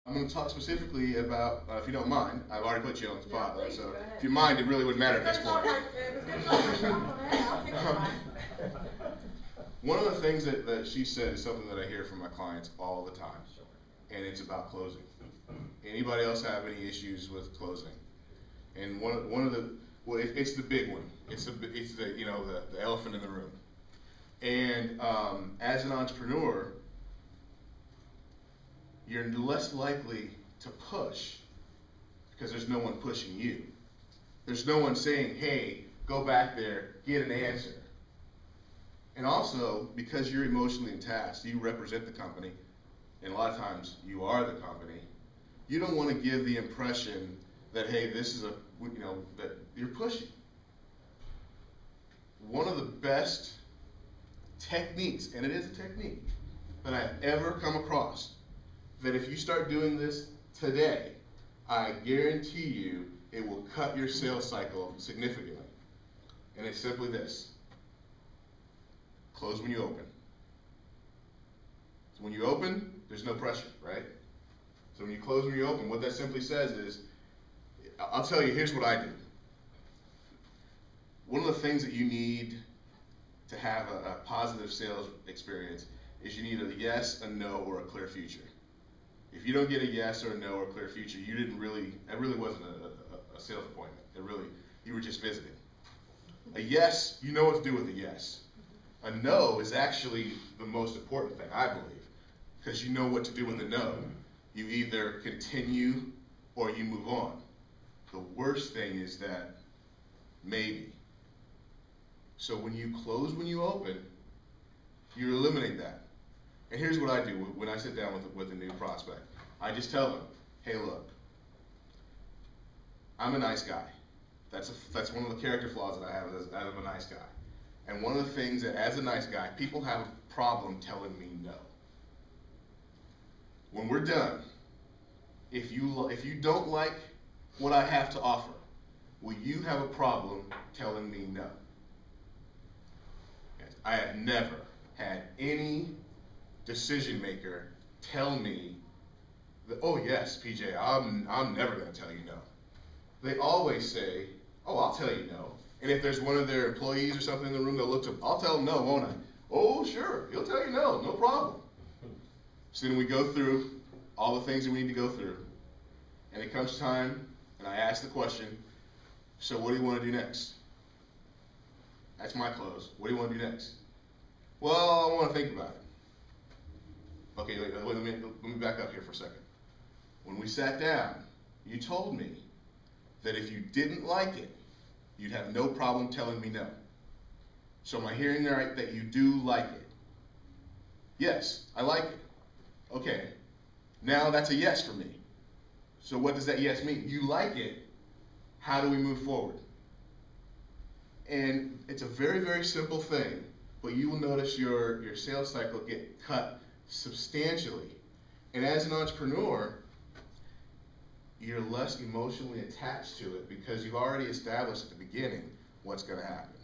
I'm going to talk specifically about, if you don't mind, I've already put you on the spot, No, please, so go ahead. if you mind, it really wouldn't matter at this point. One of the things that she said is something that I hear from my clients all the time, and it's about closing. Anybody else have any issues with closing? And one of the, well, it's the big one. It's the the elephant in the room. And as an entrepreneur, you're less likely to push because there's no one pushing you. There's no one saying, hey, go back there, get an answer. And also, because you're emotionally attached, you represent the company, and a lot of times you are the company, you don't want to give the impression that, hey, this is that you're pushing. One of the best techniques, and it is a technique, that I've ever come across, that if you start doing this today, I guarantee you it will cut your sales cycle significantly. And it's simply this: close when you open. So when you open, there's no pressure, right? So when you close when you open, what that simply says is, I'll tell you, here's what I do. One of the things that you need to have a positive sales experience is you need a yes, a no, or a clear future. If you don't get a yes or a no or a clear future, that really wasn't a sales appointment. You were just visiting. A yes, you know what to do with a yes. A no is actually the most important thing, I believe, because you know what to do with a no. You either continue or you move on. The worst thing is that maybe. So when you close when you open, you eliminate that. And here's what I do when I sit down with a new prospect. I just tell them, hey, look, I'm a nice guy. That's one of the character flaws that I have, as I'm a nice guy. And one of the things that, as a nice guy, people have a problem telling me no. When we're done, if you don't like what I have to offer, will you have a problem telling me no? I have never had any decision maker tell me that, oh yes, PJ, I'm never going to tell you no. They always say, oh, I'll tell you no. And if there's one of their employees or something in the room, they'll look to them, I'll tell them no, won't I? Oh, sure, he'll tell you no, no problem. So then we go through all the things that we need to go through, and it comes time, and I ask the question, so what do you want to do next? That's my close. What do you want to do next? Well, I want to think about it. Okay, wait, let me back up here for a second. When we sat down, you told me that if you didn't like it, you'd have no problem telling me no. So am I hearing right that you do like it? Yes, I like it. Okay, now that's a yes for me. So what does that yes mean? You like it. How do we move forward? And it's a very, very simple thing, but you will notice your sales cycle get cut substantially. And as an entrepreneur, you're less emotionally attached to it because you've already established at the beginning what's going to happen.